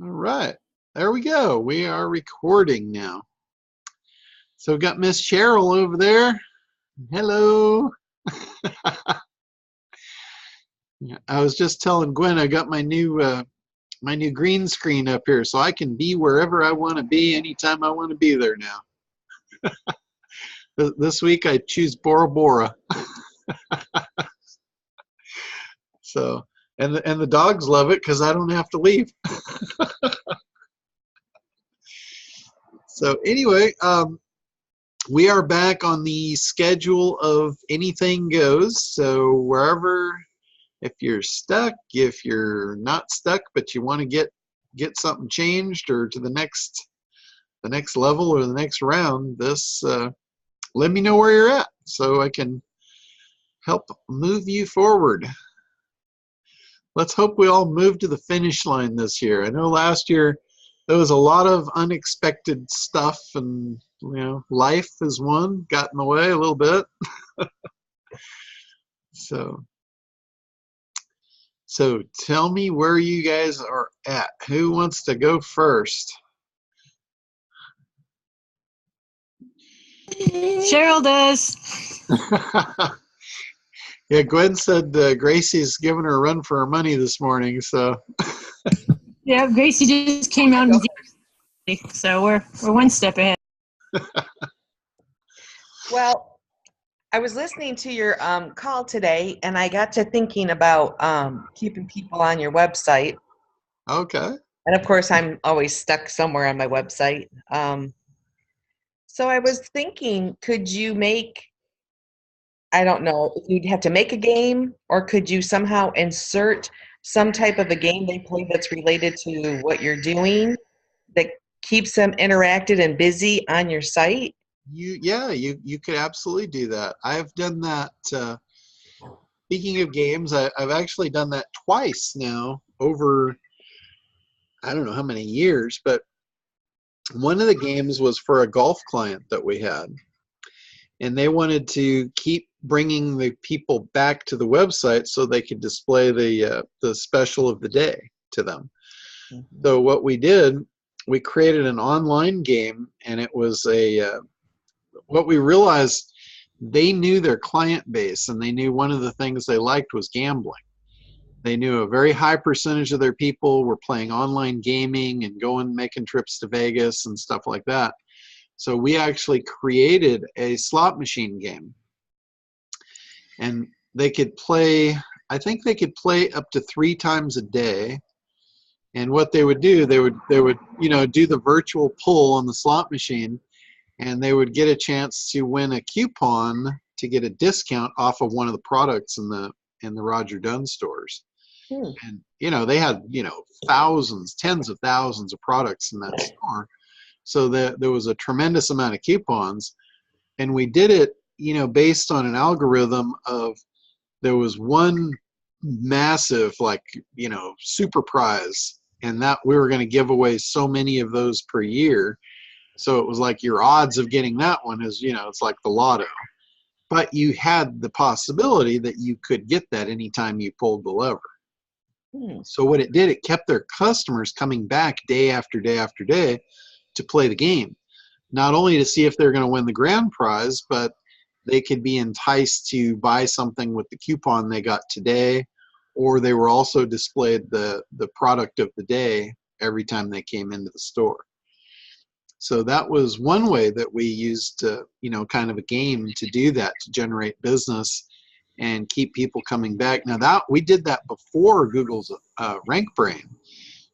All right. There we go. We are recording now. So we've got Miss Cheryl over there. Hello. I was just telling Gwen I got my new green screen up here, so I can be wherever I want to be anytime I want to be there now. This week I choose Bora Bora. So and the dogs love it because I don't have to leave. So anyway, we are back on the schedule of Anything Goes. So wherever, if you're stuck, if you're not stuck, but you want to get something changed or to the next level or the next round, this let me know where you're at so I can help move you forward. Let's hope we all move to the finish line this year. I know last year there was a lot of unexpected stuff, and life is one, got in the way a little bit. So tell me where you guys are at. Who wants to go first? Cheryl does. Yeah, Gwen said Gracie's giving her a run for her money this morning. So. Yeah, Gracie just came out and so we're one step ahead. Well, I was listening to your call today, and I got to thinking about keeping people on your website. Okay. And of course, I'm always stuck somewhere on my website. So I was thinking, could you make, I don't know, if you'd have to make a game, or could you somehow insert some type of a game they play that's related to what you're doing that keeps them interacted and busy on your site? You could absolutely do that. I've done that. Speaking of games, I've actually done that twice now over, I don't know how many years, but one of the games was for a golf client that we had, and they wanted to keep bringing the people back to the website so they could display the special of the day to them. Mm-hmm. So what we did, we created an online game, and it was what we realized, they knew their client base, and they knew one of the things they liked was gambling. They knew a very high percentage of their people were playing online gaming and making trips to Vegas and stuff like that. So we actually created a slot machine game, and they could play, I think they could play up to 3 times a day. And what they would do, they would do the virtual pull on the slot machine, and they would get a chance to win a coupon to get a discount off of one of the products in the Roger Dunn stores. And they had thousands, tens of thousands of products in that store, so there was a tremendous amount of coupons. And we did it based on an algorithm of, there was one massive super prize, and that we were going to give away so many of those per year. So it was like your odds of getting that one is, it's like the lotto. But you had the possibility that you could get that anytime you pulled the lever. So what it did, it kept their customers coming back day after day after day to play the game. Not only to see if they're going to win the grand prize, but they could be enticed to buy something with the coupon they got today, or they were also displayed the product of the day every time they came into the store. So that was one way that we used, kind of a game to do that, to generate business and keep people coming back. Now that we did that before Google's RankBrain.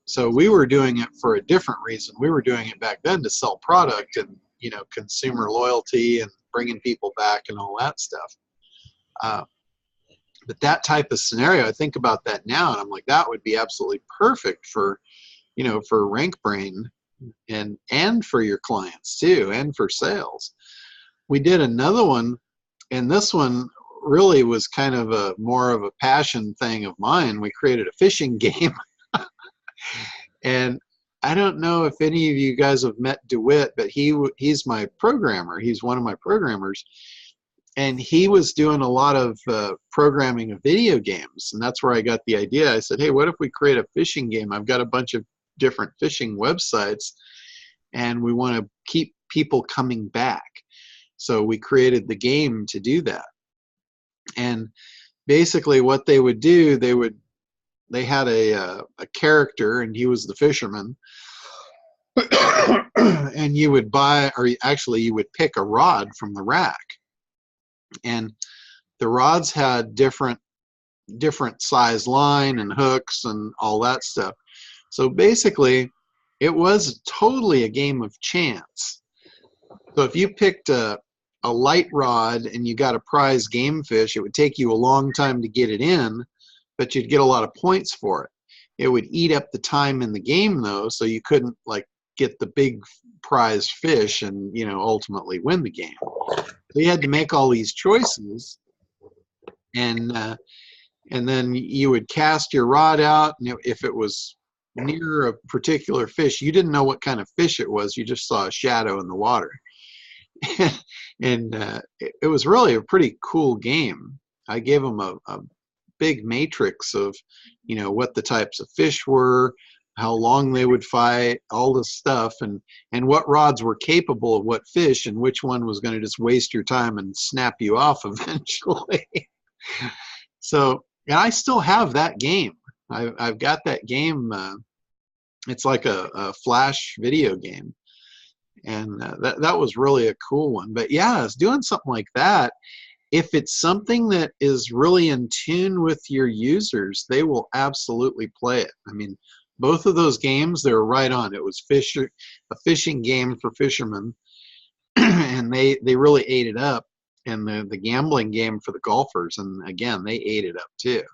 So we were doing it for a different reason. We were doing it back then to sell product and, consumer loyalty and bringing people back and all that stuff. But that type of scenario, I think about that now, and I'm like, that would be absolutely perfect for, for RankBrain and for your clients too, and for sales. We did another one, and this one really was kind of more of a passion thing of mine. We created a fishing game. And I don't know if any of you guys have met DeWitt, but he's my programmer. He's one of my programmers. And he was doing a lot of programming of video games. And that's where I got the idea. I said, hey, what if we create a fishing game? I've got a bunch of different fishing websites, and we want to keep people coming back. So we created the game to do that. And basically what they would do, they had a character, and he was the fisherman. And you would buy, or actually you would pick a rod from the rack, and the rods had different size line and hooks and all that stuff. So basically it was totally a game of chance. So if you picked a light rod and you got a prize game fish, it would take you a long time to get it in, but you'd get a lot of points for it. It would eat up the time in the game though, so you couldn't like get the big prize fish and, you know, ultimately win the game. So you had to make all these choices, and then you would cast your rod out, and if it was near a particular fish, you didn't know what kind of fish it was, you just saw a shadow in the water. And it was really a pretty cool game. I gave them a big matrix of, you know, what the types of fish were, how long they would fight, all this stuff, and what rods were capable of what fish, and which one was going to just waste your time and snap you off eventually. So, and I still have that game. I've got that game. It's like a flash video game, and that was really a cool one. But yeah, it's doing something like that. If it's something that is really in tune with your users, they will absolutely play it. I mean, both of those games, they were right on. It was a fishing game for fishermen, and they really ate it up. And the gambling game for the golfers, and again, they ate it up too.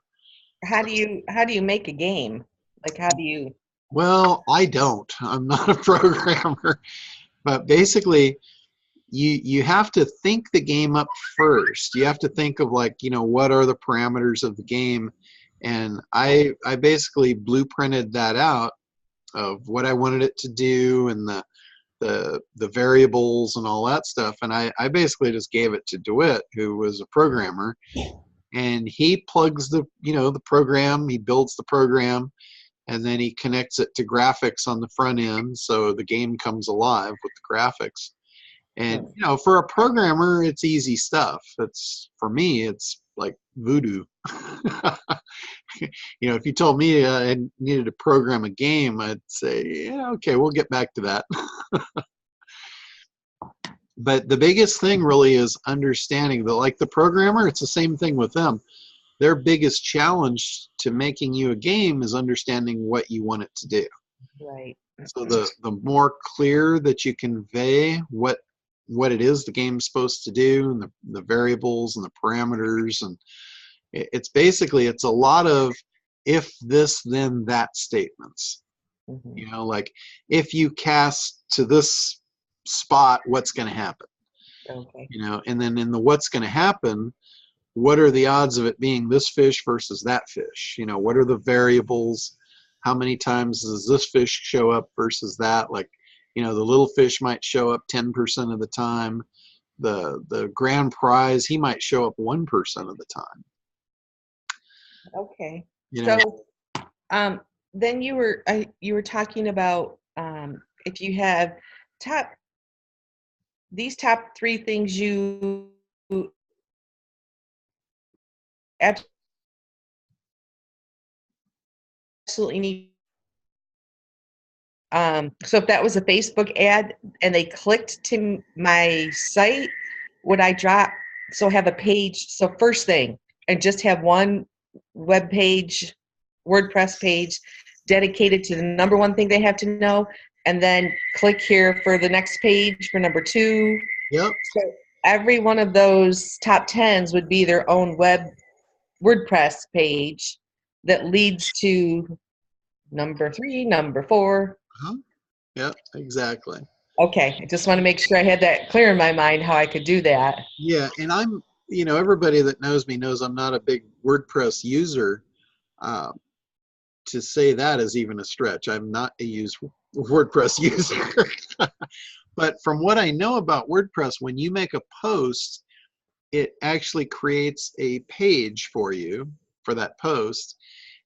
How do you make a game? Like, how do you? Well, I don't. I'm not a programmer, but basically, you have to think the game up first. You have to think of, like, you know, what are the parameters of the game, and I basically blueprinted that out of what I wanted it to do, and the variables and all that stuff, and I basically just gave it to DeWitt, who was a programmer, and he plugs the program, he builds the program, and then he connects it to graphics on the front end, so the game comes alive with the graphics. And you know, for a programmer, it's easy stuff. It's, for me, it's like voodoo. You know, if you told me I needed to program a game, I'd say, yeah, okay, we'll get back to that. But the biggest thing really is understanding that, like the programmer, it's the same thing with them. Their biggest challenge to making you a game is understanding what you want it to do. Right. So the more clear that you convey what it is the game's supposed to do, and the variables and the parameters, and it's basically, it's a lot of if this then that statements. Mm-hmm. You know, like, if you cast to this spot, what's going to happen? Okay. You know, and then in the what's going to happen, what are the odds of it being this fish versus that fish? You know, what are the variables? How many times does this fish show up versus that? Like, you know, the little fish might show up 10% of the time. The grand prize, he might show up 1% of the time. Okay. You know, So, then you were talking about if you have these top 3 things you absolutely need. So if that was a Facebook ad and they clicked to my site, would I have a page? So first thing, and just have one web page, WordPress page dedicated to the number 1 thing they have to know, and then click here for the next page for number 2. yep. So every one of those top 10s would be their own WordPress page that leads to number 3, number 4. Uh-huh. Yep, exactly. Okay, I just want to make sure I had that clear in my mind how I could do that. Yeah, and I'm, you know, everybody that knows me knows I'm not a big WordPress user. To say that is even a stretch. I'm not a WordPress user. But from what I know about WordPress, when you make a post, it actually creates a page for you for that post,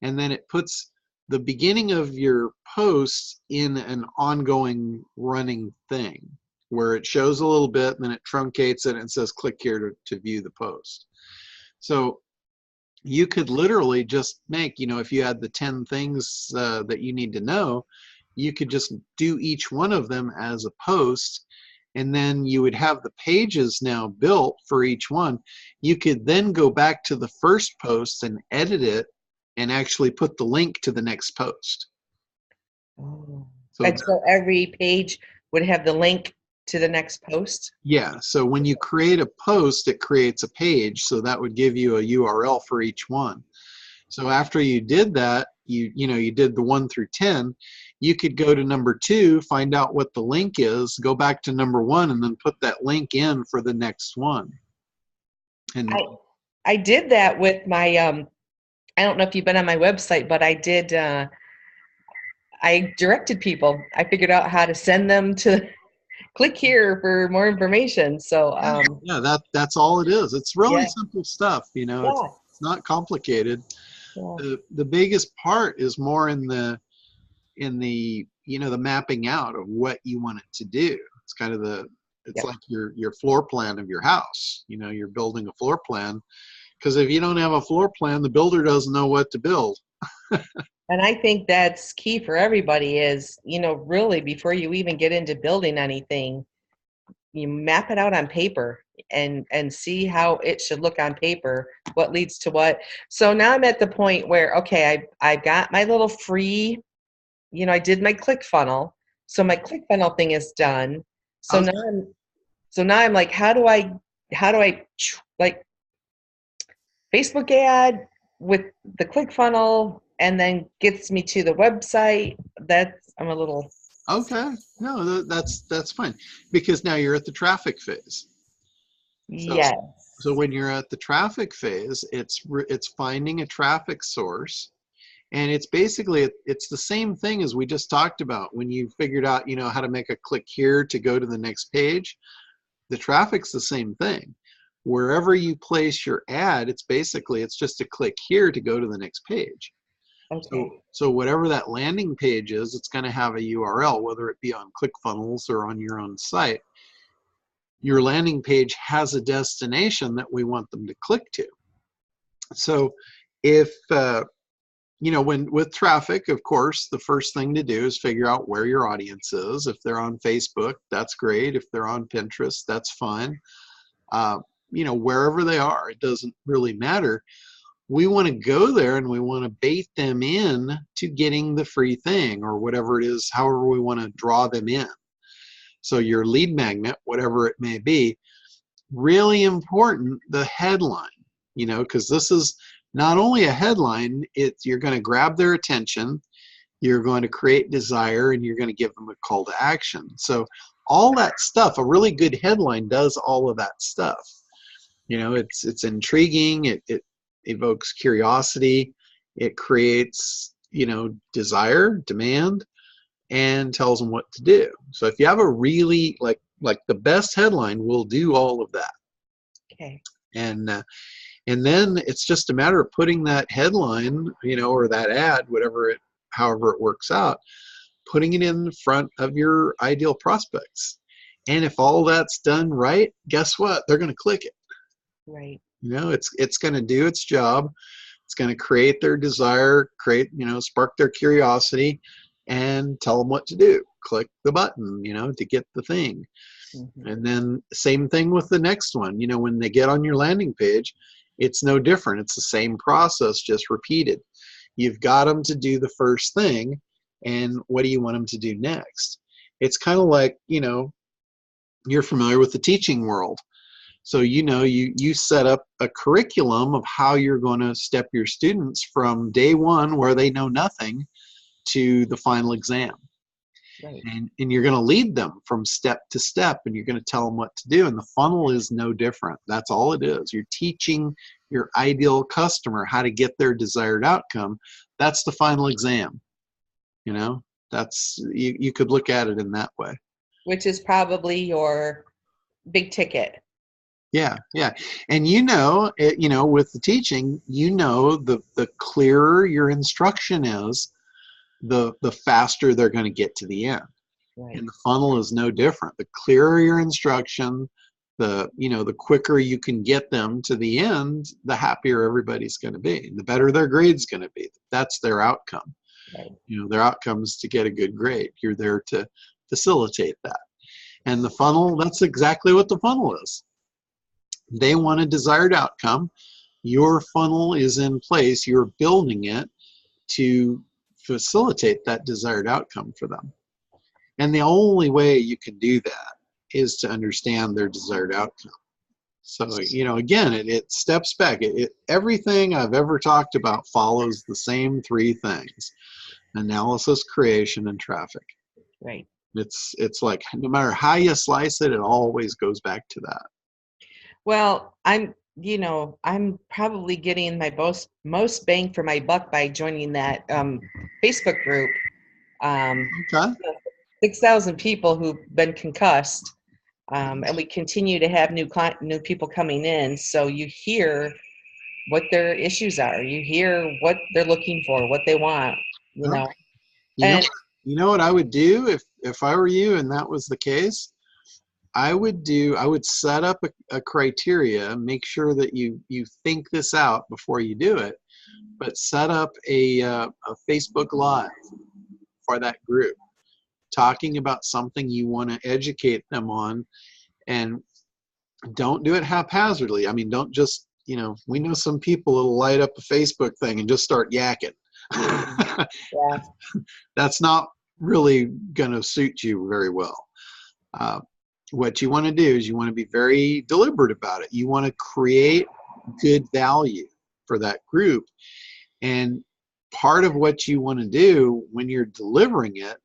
and then it puts the beginning of your post in an ongoing running thing where it shows a little bit and then it truncates it and says click here to view the post. So you could literally just make, if you had the 10 things that you need to know, you could just do each one of them as a post, and then you would have the pages now built for each one. You could then go back to the first post and edit it and actually put the link to the next post. Oh. So And so every page would have the link to the next post? yeah, so when you create a post, it creates a page, so that would give you a URL for each one. So after you did that, you did the 1 through 10, you could go to number 2, find out what the link is, go back to number 1, and then put that link in for the next one. And I did that with my I don't know if you've been on my website, but I did I directed people. I figured out how to send them to click here for more information. So yeah, that's all it is. It's really yeah. simple stuff, Yeah. it's not complicated. Yeah. The biggest part is more in the the mapping out of what you want it to do. It's kind of Yep. like your floor plan of your house. You're building a floor plan, because if you don't have a floor plan, the builder doesn't know what to build. And I think that's key for everybody is, really before you even get into building anything, you map it out on paper and see how it should look on paper, what leads to what. So now I'm at the point where, okay, I got my little free, I did my ClickFunnels. So my ClickFunnels thing is done. So Okay. now I'm like, how do I like Facebook ad with the ClickFunnels and then gets me to the website? I'm a little. Okay, no, that's fine, because now you're at the traffic phase. Yes. So when you're at the traffic phase, it's finding a traffic source, and it's basically it's the same thing as we just talked about when you figured out how to make a click here to go to the next page. The traffic's the same thing. Wherever you place your ad, it's just a click here to go to the next page. Okay. So whatever that landing page is, it's going to have a URL, whether it be on ClickFunnels or on your own site. Your landing page has a destination that we want them to click to. So if, with traffic, of course, the first thing to do is figure out where your audience is. If they're on Facebook, that's great. If they're on Pinterest, that's fine. Wherever they are, it doesn't really matter. We want to go there and we want to bait them in to getting the free thing or whatever it is, however we want to draw them in. So your lead magnet, whatever it may be, really important, the headline, because this is not only a headline, you're going to grab their attention, you're going to create desire, and you're going to give them a call to action. So all that stuff, a really good headline does all of that stuff. It's intriguing, it evokes curiosity, it creates desire, demand, and tells them what to do. So if you have a really like the best headline will do all of that. Okay. And then it's just a matter of putting that headline or that ad, however it works out, putting it in front of your ideal prospects. And if all that's done right, guess what? They're going to click it. Right. It's going to do its job. It's going to create their desire, spark their curiosity, and tell them what to do. Click the button, to get the thing. Mm-hmm. And then same thing with the next one. When they get on your landing page, it's no different. It's the same process, just repeated. You've got them to do the first thing, and what do you want them to do next? It's kind of like, you're familiar with the teaching world. So, you set up a curriculum of how you're going to step your students from day one, where they know nothing, to the final exam. Right. And you're going to lead them from step to step, and you're going to tell them what to do. And the funnel is no different. That's all it is. You're teaching your ideal customer how to get their desired outcome. That's the final exam. You could look at it in that way. Which is probably your big ticket. Yeah. And with the teaching, the clearer your instruction is, the faster they're going to get to the end. Right. And the funnel is no different. The clearer your instruction, the quicker you can get them to the end, the happier everybody's going to be. The better their grade's going to be. That's their outcome. Right. Their outcome is to get a good grade. You're there to facilitate that. And the funnel, that's exactly what the funnel is. They want a desired outcome. Your funnel is in place. You're building it to facilitate that desired outcome for them. And the only way you can do that is to understand their desired outcome. So, again, it steps back. Everything I've ever talked about follows the same three things: analysis, creation, and traffic. Right. It's like no matter how you slice it, it always goes back to that. Well, I'm probably getting my most bang for my buck by joining that Facebook group. Okay. 6,000 people who've been concussed, and we continue to have new people coming in. So you hear what their issues are. You hear what they're looking for, what they want. You know what I would do if I were you and that was the case? I would set up a criteria, make sure that you think this out before you do it, but set up a Facebook Live for that group, talking about something you want to educate them on, and don't do it haphazardly. I mean, don't just, we know some people that'll light up a Facebook thing and just start yakking. Yeah. That's not really going to suit you very well. What you want to do is you want to be very deliberate about it. You want to create good value for that group. And part of what you want to do when you're delivering it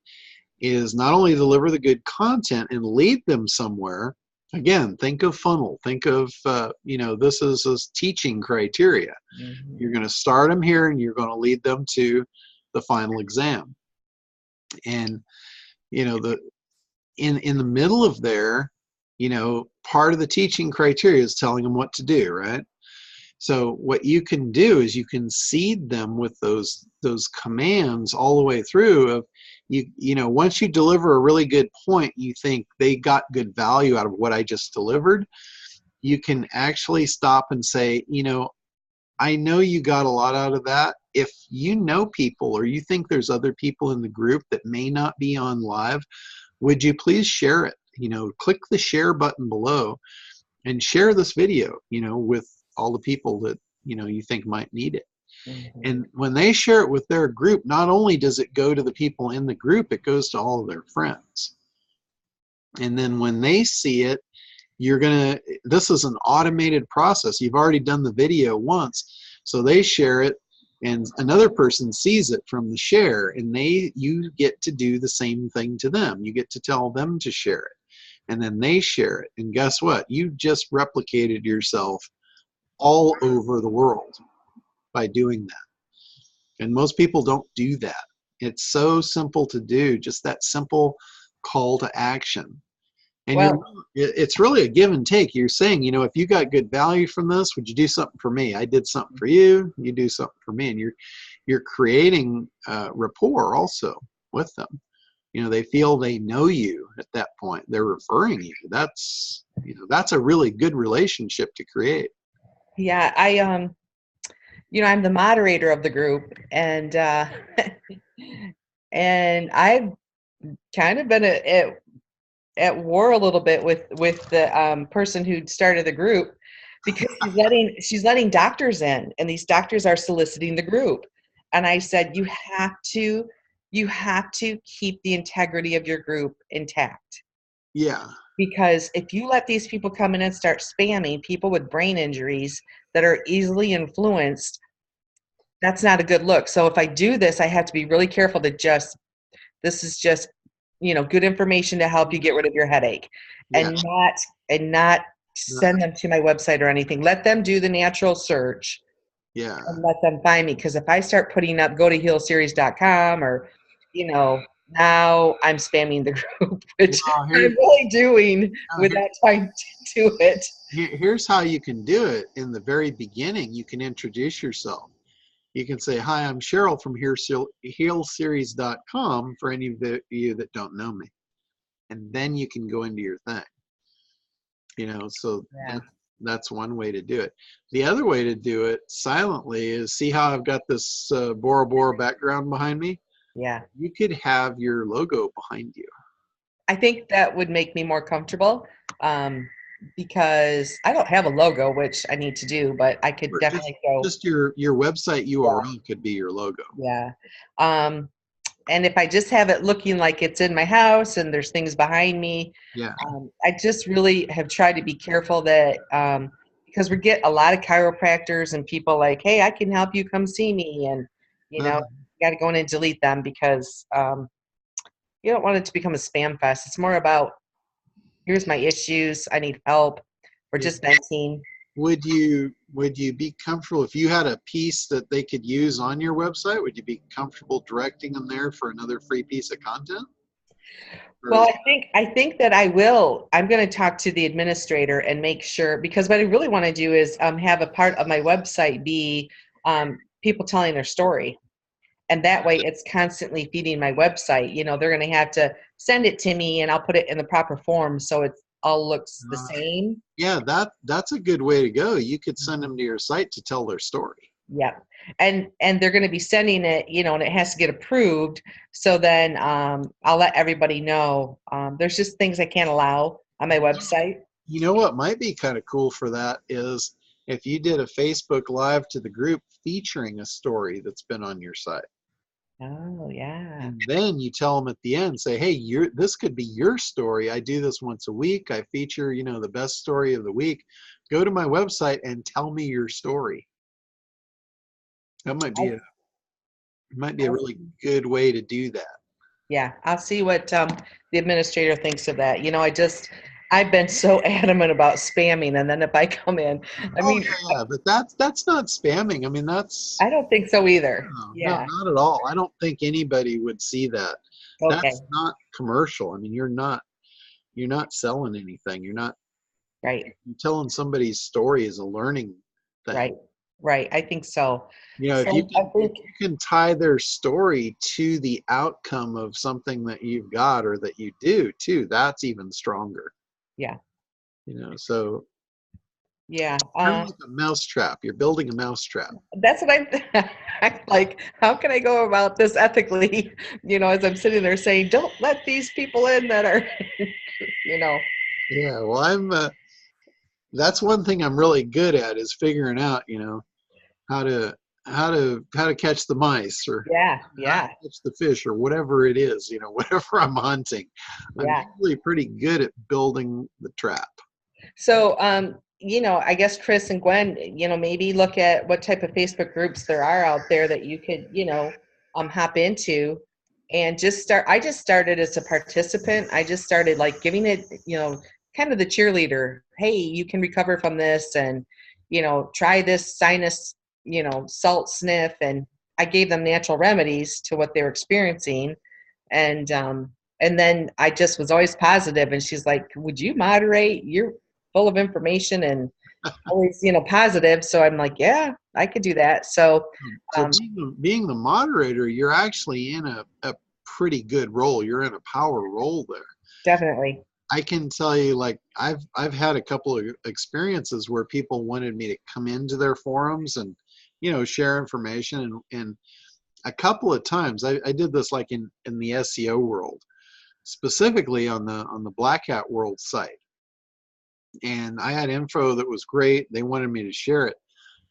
is not only deliver the good content and lead them somewhere. Again, think of funnel. Think of, this is a teaching criteria. Mm-hmm. You're going to start them here and you're going to lead them to the final exam. And, in the middle of there, part of the teaching criteria is telling them what to do, right? So what you can do is you can seed them with those commands all the way through of, once you deliver a really good point, you think they got good value out of what I just delivered, you can actually stop and say, I know you got a lot out of that. If you know people or you think there's other people in the group that may not be on live, would you please share it? Click the share button below and share this video, with all the people that, you think might need it. Mm-hmm. And when they share it with their group, not only does it go to the people in the group, it goes to all of their friends. And then when they see it, this is an automated process. You've already done the video once, so they share it and another person sees it from the share, and you get to do the same thing to them. You get to tell them to share it, and then they share it. And guess what? You just replicated yourself all over the world by doing that. And most people don't do that. It's so simple to do, just that simple call to action. And it's really a give and take. You're saying, if you got good value from this, would you do something for me? I did something for you. You do something for me, and you're creating rapport also with them. They feel they know you at that point. They're referring you. That's a really good relationship to create. Yeah, I'm the moderator of the group, and and I've kind of been at war a little bit with the person who started the group, because she's letting doctors in, and these doctors are soliciting the group. And I said, you have to keep the integrity of your group intact. Yeah. Because if you let these people come in and start spamming people with brain injuries that are easily influenced, that's not a good look. So if I do this, I have to be really careful to this is just good information to help you get rid of your headache, and not send them to my website or anything. Let them do the natural search. Yeah. And let them find me, because if I start putting up go to healseries.com or, now I'm spamming the group, which I'm really doing without trying to do it. Here's how you can do it. In the very beginning, you can introduce yourself. you can say, hi, I'm Cheryl from HealSeries.com for any of you that don't know me. And then you can go into your thing. So Yeah. that's one way to do it. The other way to do it silently is, see how I've got this Bora Bora background behind me? Yeah. You could have your logo behind you. I think that would make me more comfortable, because I don't have a logo, which I need to do, but I could Or definitely go. just your website URL could be your logo. Yeah. And if I just have it looking like it's in my house and there's things behind me, Yeah. I just really have tried to be careful that, because we get a lot of chiropractors and people like, hey, I can help you, come see me. And, you got to go in and delete them because you don't want it to become a spam fest. It's more about, here's my issues, I need help, or just venting. Would you be comfortable if you had a piece that they could use on your website? Would you be comfortable directing them there for another free piece of content? Well, I think that I will. I'm going to talk to the administrator and make sure, because what I really want to do is have a part of my website be people telling their story. And that way it's constantly feeding my website. They're going to have to send it to me and I'll put it in the proper form so it all looks the same. Yeah, that's a good way to go. You could send them to your site to tell their story. Yeah. And they're going to be sending it, and it has to get approved. So then I'll let everybody know. There's just things I can't allow on my website. You know what might be kind of cool for that is if you did a Facebook Live to the group featuring a story that's been on your site. Oh, yeah. And then you tell them at the end, say, hey, this could be your story. I do this once a week. I feature, the best story of the week. Go to my website and tell me your story. That might be a really good way to do that. Yeah, I'll see what the administrator thinks of that. I've been so adamant about spamming, and then if I come in, yeah, but that's not spamming. I mean, that's. I don't think so either. No, not at all. I don't think anybody would see that. Okay. That's not commercial. I mean, you're not selling anything. You're telling somebody's story is a learning thing. Right. I think so. If you can tie their story to the outcome of something that you've got or that you do too, that's even stronger. Yeah. So. Yeah. Like a mousetrap. You're building a mousetrap. That's what I'm like. How can I go about this ethically? As I'm sitting there saying, don't let these people in that are, Yeah. Well, that's one thing I'm really good at is figuring out, how to catch the mice or how to catch the fish or whatever it is, whatever I'm hunting. I'm usually pretty good at building the trap. So, I guess Chris and Gwen, maybe look at what type of Facebook groups there are out there that you could, hop into and I just started as a participant. I just started like giving it, kind of the cheerleader. Hey, you can recover from this and, try this sinus, salt sniff. And I gave them natural remedies to what they were experiencing. And then I just was always positive. And she's like, would you moderate? You're full of information and always, positive. So I'm like, yeah, I could do that. So being the moderator, you're actually in a pretty good role. You're in a power role there. Definitely. I can tell you, like, I've had a couple of experiences where people wanted me to come into their forums and, share information. And a couple of times I did this like in the SEO world, specifically on the Black Hat World site. And I had info that was great. They wanted me to share it.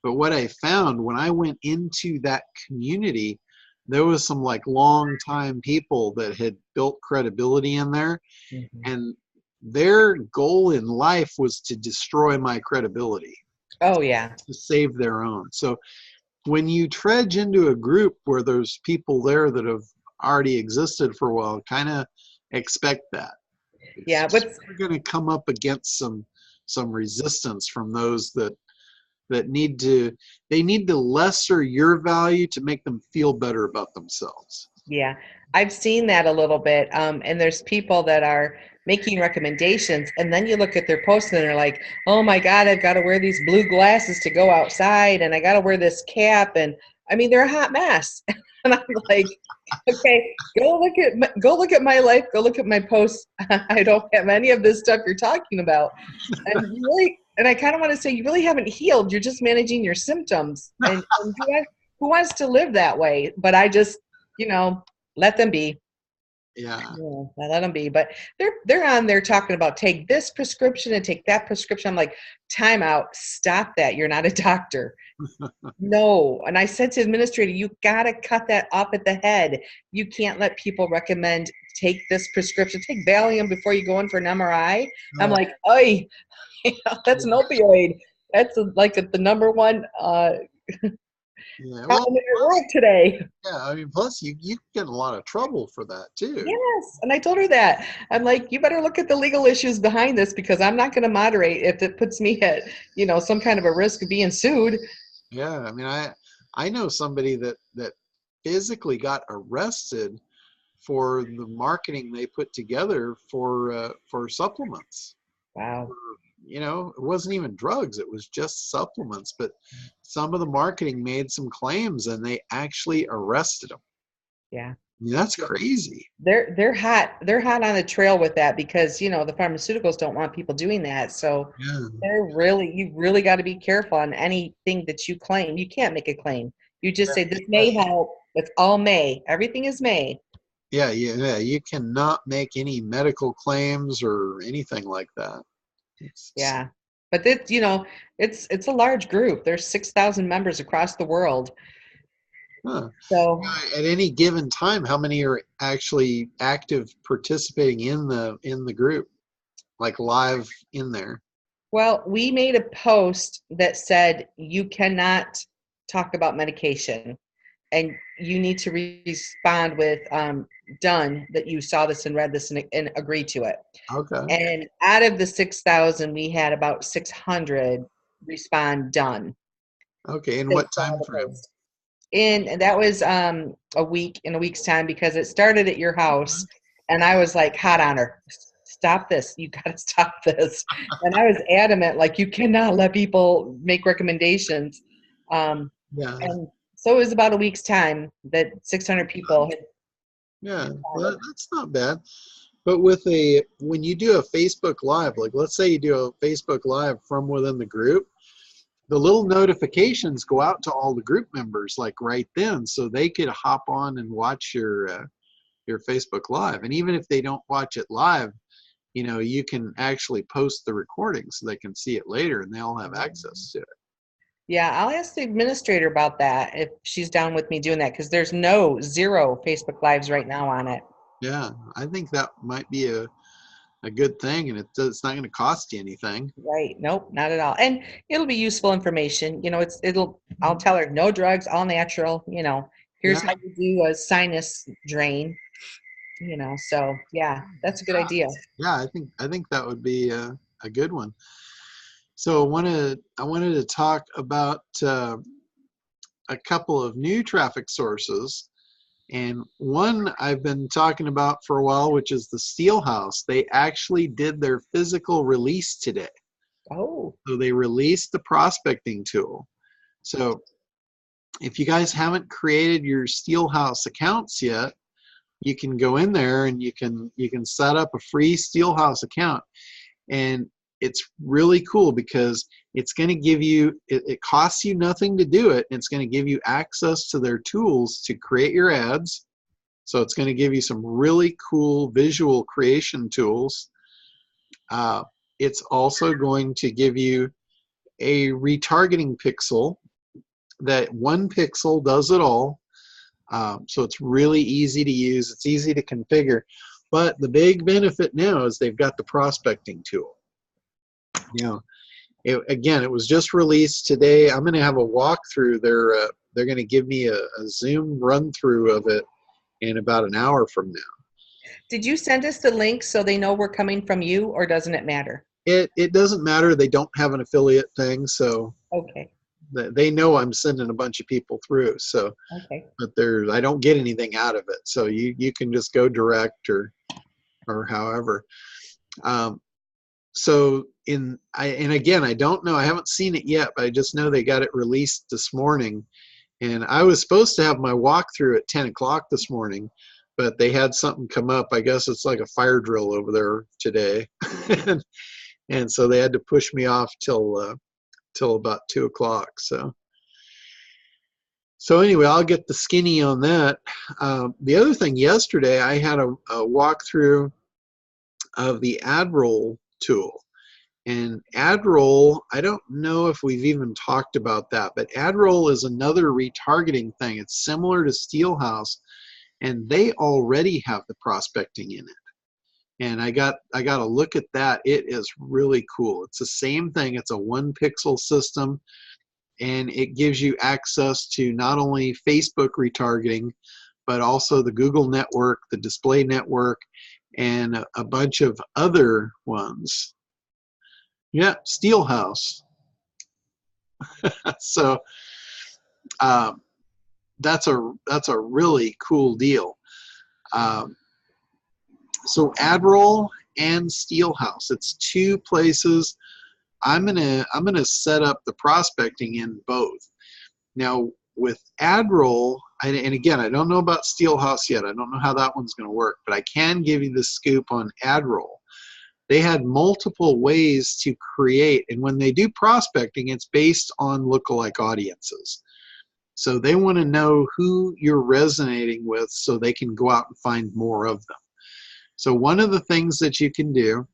But what I found when I went into that community, there was some like long time people that had built credibility in there. Mm-hmm. And their goal in life was to destroy my credibility. Oh, yeah. To save their own. So when you trudge into a group where there's people there that have already existed for a while, kind of expect that. We're going to come up against some resistance from those that need to lesser your value to make them feel better about themselves. Yeah, I've seen that a little bit. And there's people that are making recommendations, and then you look at their posts and they're like, oh my God, I've got to wear these blue glasses to go outside, and I got to wear this cap, and I mean, they're a hot mess. And I'm like, okay, go look at my life, go look at my posts. I don't have any of this stuff you're talking about. And you really, and I kind of want to say, you really haven't healed. You're just managing your symptoms. And who wants to live that way? But I just, let them be. Yeah. Yeah, I let them be. But they're on there talking about take this prescription and take that prescription. I'm like, time out. Stop that. You're not a doctor. No. And I said to the administrator, you got to cut that off at the head. You can't let people recommend take this prescription. Take Valium before you go in for an MRI. I'm like, oy, that's an opioid. That's like the number one Yeah. Well, problem in the world today. yeah. I mean, plus you get in a lot of trouble for that too. Yes. And I told her that. I'm like, you better look at the legal issues behind this because I'm not going to moderate if it puts me at, some kind of a risk of being sued. Yeah. I mean, I know somebody that physically got arrested for the marketing they put together for supplements. Wow. It wasn't even drugs, it was just supplements, but some of the marketing made some claims and they actually arrested them. Yeah. I mean, that's crazy. They're hot on the trail with that because the pharmaceuticals don't want people doing that. So Yeah. you really got to be careful on anything that you claim. You can't make a claim. You just say this may help. It's all may. Everything is may. Yeah, you cannot make any medical claims or anything like that. Yeah. But it's a large group. There's 6,000 members across the world. Huh. So At any given time, how many are actually active participating in the group, like live in there? well, we made a post that said you cannot talk about medication and you need to respond with done that you saw this and read this and agree to it. Okay. And out of the 6,000, we had about 600 respond done. Okay. In They what saw time the frame? post. And that was in a week's time because it started at your house and I was like hot on her. Stop this. You got to stop this. And I was adamant, like, you cannot let people make recommendations. Yeah. And so it was about a week's time that 600 people had. Yeah. Well, that's not bad. But when you do a Facebook Live, like let's say you do a Facebook Live from within the group, the little notifications go out to all the group members like right then, so they could hop on and watch your Facebook Live. And even if they don't watch it live, you can actually post the recording so they can see it later and they all have access to it. Yeah, I'll ask the administrator about that if she's down with me doing that because there's zero Facebook Lives right now on it. Yeah, I think that might be a good thing, and it's not going to cost you anything. Right. Nope, not at all. And it'll be useful information. I'll tell her no drugs, all natural, here's Yeah. how you do a sinus drain, so yeah, that's a good idea. Yeah, I think that would be a good one. So I wanted to talk about a couple of new traffic sources. And one I've been talking about for a while, which is the Steelhouse. They actually did their physical release today. Oh. So they released the prospecting tool. So if you guys haven't created your Steelhouse accounts yet, you can go in there and you can set up a free Steelhouse account. And it's really cool because it's going to give you, it costs you nothing to do it. And it's going to give you access to their tools to create your ads. So it's going to give you some really cool visual creation tools. It's also going to give you a retargeting pixel that one pixel does it all. So it's really easy to use. It's easy to configure. But the big benefit now is they've got the prospecting tool. It was just released today. I'm going to have a walkthrough. They're going to give me a Zoom run through of it in about an hour from now. Did you send us the link so they know we're coming from you, or doesn't it matter? It doesn't matter. They don't have an affiliate thing, so okay. They know I'm sending a bunch of people through. So, okay. But I don't get anything out of it. So you can just go direct or however. And again, I don't know. I haven't seen it yet, but I just know they got it released this morning. And I was supposed to have my walkthrough at 10 o'clock this morning, but they had something come up. I guess it's like a fire drill over there today. And so they had to push me off till about 2 o'clock. So anyway, I'll get the skinny on that. The other thing, yesterday I had a walkthrough of the ad roll tool. And ad roll, I don't know if we've even talked about that, but ad roll is another retargeting thing. It's similar to Steelhouse, and they already have the prospecting in it. And I got a look at that. It is really cool. It's the same thing. It's a 1-pixel system, and it gives you access to not only Facebook retargeting, but also the Google network, the display network, and a bunch of other ones. Yeah, Steelhouse. So that's a really cool deal. So AdRoll and Steelhouse, it's 2 places. I'm gonna set up the prospecting in both. Now with AdRoll, and again, I don't know about Steelhouse yet. I don't know how that one's gonna work, but I can give you the scoop on AdRoll. They had multiple ways to create, and when they do prospecting, it's based on lookalike audiences. So they want to know who you're resonating with so they can go out and find more of them. So one of the things that you can do,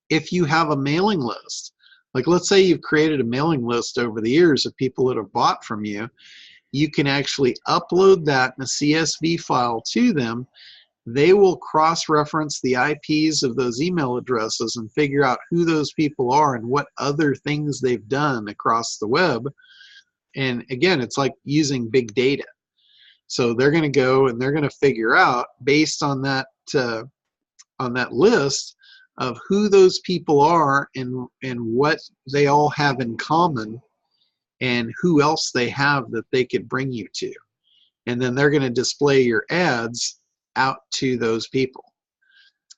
if you have a mailing list, like let's say you've created a mailing list over the years of people that have bought from you, you can actually upload that in a CSV file to them. They will cross-reference the IPs of those email addresses and figure out who those people are and what other things they've done across the web. And again, it's like using big data. So they're going to go and they're going to figure out, based on that list, of who those people are and what they all have in common and who else they have that they could bring you to. And then they're going to display your ads out to those people.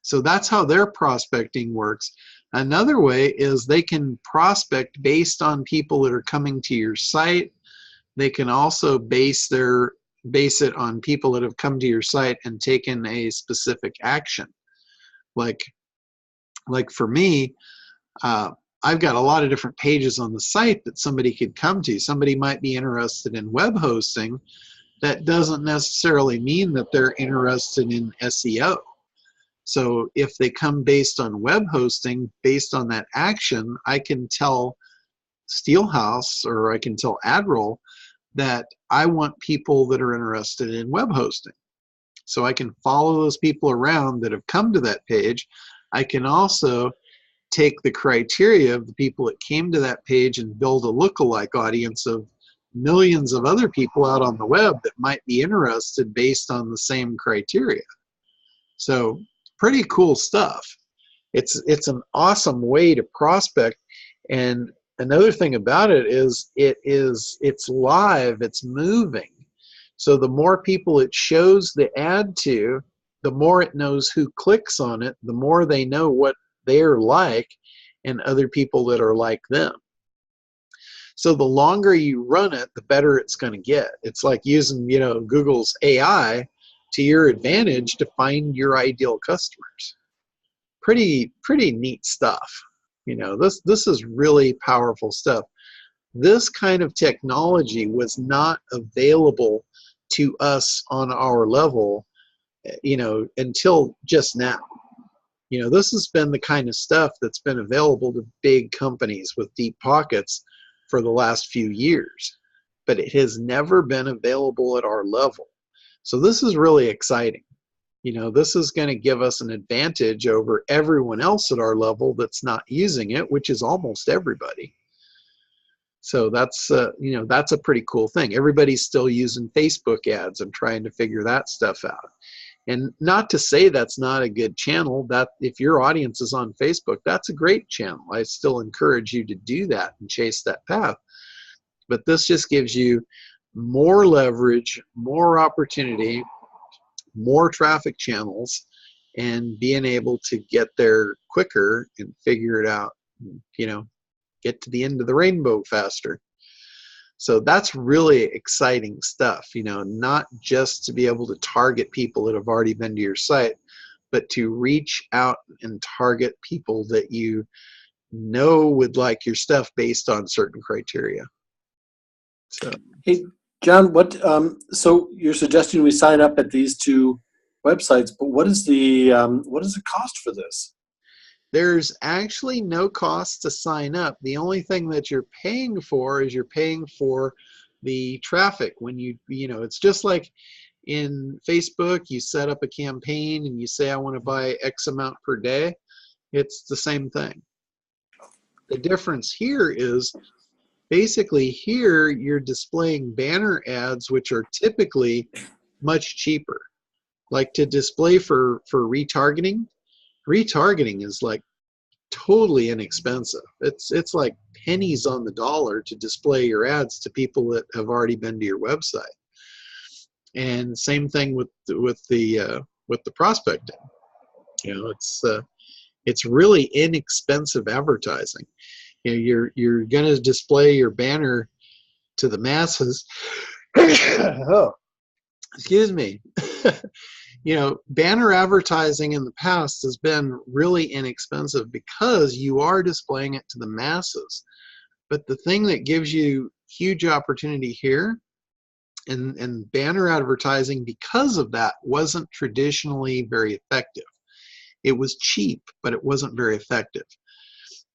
So that's how their prospecting works. Another way is they can prospect based on people that are coming to your site. They can also base it on people that have come to your site and taken a specific action. Like for me, I've got a lot of different pages on the site that somebody could come to. Somebody might be interested in web hosting. That doesn't necessarily mean that they're interested in SEO. So if they come based on web hosting, based on that action, I can tell Steelhouse or I can tell AdRoll that I want people that are interested in web hosting. So I can follow those people around that have come to that page. I can also take the criteria of the people that came to that page and build a lookalike audience of millions of other people out on the web that might be interested based on the same criteria. So pretty cool stuff. It's an awesome way to prospect. And another thing about it is it's live, it's moving. So the more people it shows the ad to, the more it knows who clicks on it, the more they know what they're like and other people that are like them. So the longer you run it, the better it's going to get. It's like using, Google's AI to your advantage to find your ideal customers. Pretty neat stuff. This is really powerful stuff. This kind of technology was not available to us on our level, until just now. This has been the kind of stuff that's been available to big companies with deep pockets for the last few years, but it has never been available at our level. So this is really exciting. This is going to give us an advantage over everyone else at our level that's not using it, which is almost everybody. So that's a pretty cool thing. Everybody's still using Facebook ads and trying to figure that stuff out. And not to say that's not a good channel. That if your audience is on Facebook, that's a great channel. I still encourage you to do that and chase that path. But this just gives you more leverage, more opportunity, more traffic channels, and being able to get there quicker and figure it out, get to the end of the rainbow faster. So that's really exciting stuff, you know, not just to be able to target people that have already been to your site, but to reach out and target people that you know would like your stuff based on certain criteria. So, Hey, John, so you're suggesting we sign up at these two websites, but what is the cost for this? there's actually no cost to sign up. The only thing that you're paying for is you're paying for the traffic. When you know, it's just like in Facebook, you set up a campaign and you say, I want to buy X amount per day. It's the same thing. The difference here is basically here you're displaying banner ads, which are typically much cheaper. Like to display for retargeting, retargeting is like totally inexpensive. It's like pennies on the dollar to display your ads to people that have already been to your website. And same thing with the prospecting. You know, it's really inexpensive advertising. You know, you're going to display your banner to the masses. Oh, excuse me. You know, banner advertising in the past has been really inexpensive because you are displaying it to the masses. But the thing that gives you huge opportunity here, and banner advertising because of that wasn't traditionally very effective. It was cheap, but it wasn't very effective.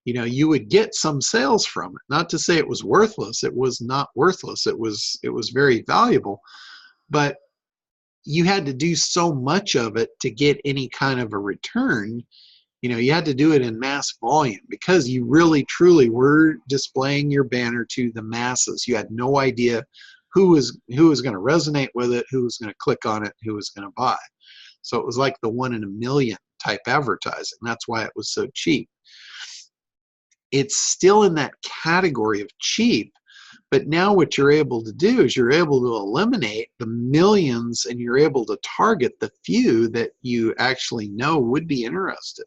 You know, you would get some sales from it. Not to say it was worthless. It was not worthless. It was very valuable, but you had to do so much of it to get any kind of a return. You know, you had to do it in mass volume because you really truly were displaying your banner to the masses. You had no idea who was going to resonate with it, who was going to click on it, who was going to buy. So it was like the 1 in a million type advertising. That's why it was so cheap. It's still in that category of cheap, but now what you're able to do is you're able to eliminate the millions and you're able to target the few that you actually know would be interested.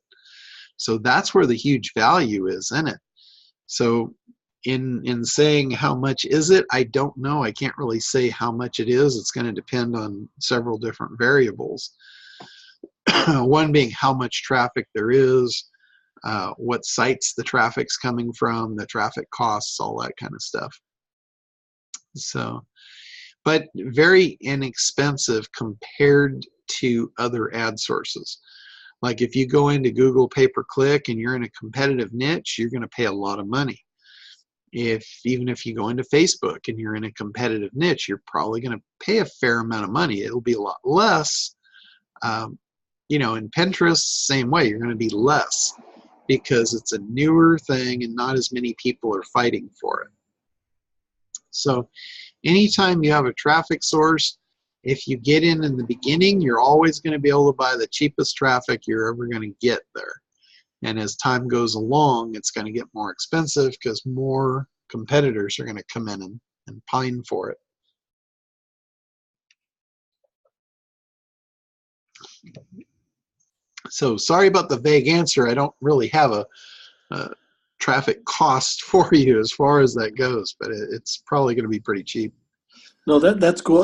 So that's where the huge value is in it. So in saying how much is it, I don't know. I can't really say how much it is. It's going to depend on several different variables. One being how much traffic there is, what sites the traffic's coming from, the traffic costs, all that kind of stuff. So, but very inexpensive compared to other ad sources. Like if you go into Google pay-per-click and you're in a competitive niche, you're going to pay a lot of money. Even if you go into Facebook and you're in a competitive niche, you're probably going to pay a fair amount of money. It'll be a lot less. You know, in Pinterest, same way, you're going to be less because it's a newer thing and not as many people are fighting for it. So anytime you have a traffic source, if you get in the beginning, you're always going to be able to buy the cheapest traffic you're ever going to get there. And as time goes along, it's going to get more expensive because more competitors are going to come in and pine for it. So sorry about the vague answer. I don't really have a traffic cost for you as far as that goes, but it's probably going to be pretty cheap. No, that's cool.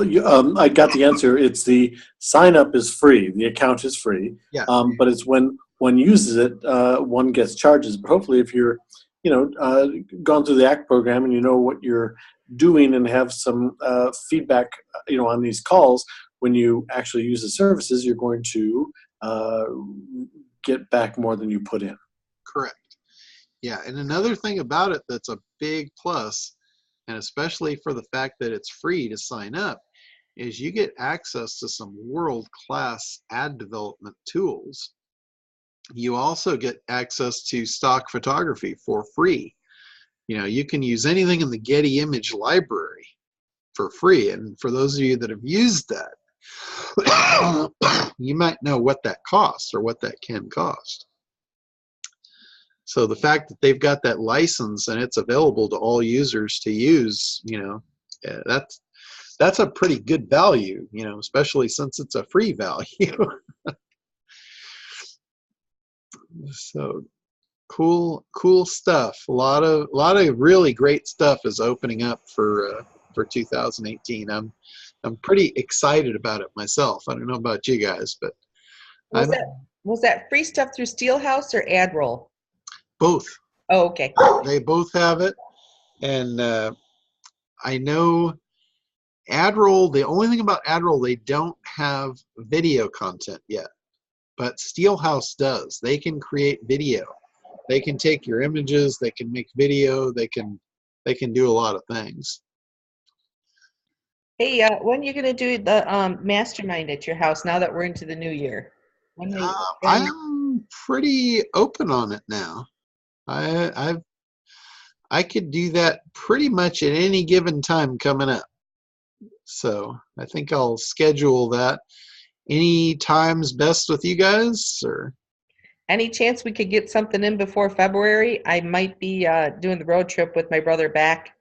I got the answer. It's the sign up is free. The account is free. Yeah. But it's when one uses it, one gets charges. But hopefully, if you're, gone through the ACT program and you know what you're doing and have some feedback, on these calls, when you actually use the services, you're going to get back more than you put in. Correct. Yeah, and another thing about it that's a big plus, and especially for the fact that it's free to sign up, is you get access to some world-class ad development tools. You also get access to stock photography for free. You know, you can use anything in the Getty image library for free. And for those of you that have used that, you might know what that costs or what that can cost. So the fact that they've got that license and it's available to all users to use, that's a pretty good value, especially since it's a free value. So Cool stuff. A lot of really great stuff is opening up for 2018. I'm pretty excited about it myself. I don't know about you guys, but Was I'm that free stuff through Steelhouse or AdRoll? both. Oh, okay. They both have it, and I know AdRoll. The only thing about AdRoll, they don't have video content yet, but Steelhouse does. They can create video. They can take your images. They can make video. They can do a lot of things. Hey, when are you going to do the mastermind at your house now that we're into the new year? I'm pretty open on it now. I could do that pretty much at any given time coming up. So I think I'll schedule that. Any time's best with you guys, or? Any chance we could get something in before February? I might be doing the road trip with my brother back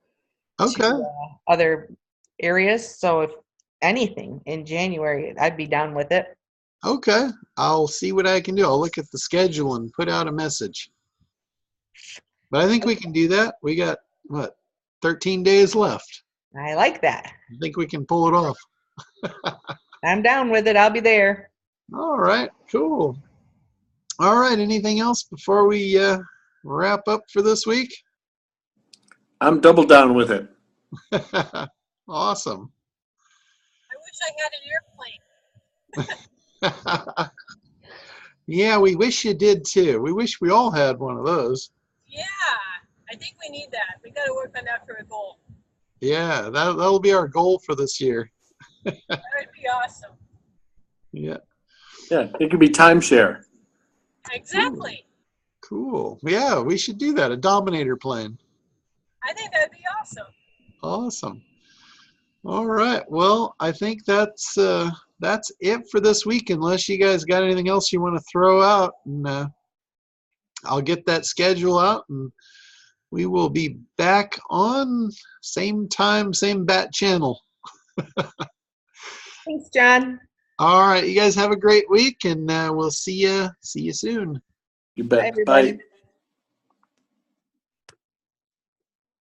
Okay. to other areas. So if anything in January, I'd be down with it. Okay. I'll see what I can do. I'll look at the schedule and put out a message. But I think we can do that. We got, 13 days left. I like that. I think we can pull it off. I'm down with it. I'll be there. All right. Cool. All right. Anything else before we wrap up for this week? I'm double down with it. Awesome. I wish I had an airplane. Yeah, we wish you did too. We wish we all had one of those. Yeah, I think we need that. We got to work on that for a goal. Yeah, that'll be our goal for this year. That would be awesome. Yeah. Yeah, it could be timeshare. Exactly. Cool. Yeah, we should do that. A Dominator plane. I think that'd be awesome. Awesome. All right. Well, I think that's it for this week. Unless you guys got anything else you want to throw out, and I'll get that schedule out, and we will be back on same time, same bat channel. Thanks, John. All right. You guys have a great week, and we'll see you soon. You Bye, bet. everybody. Bye.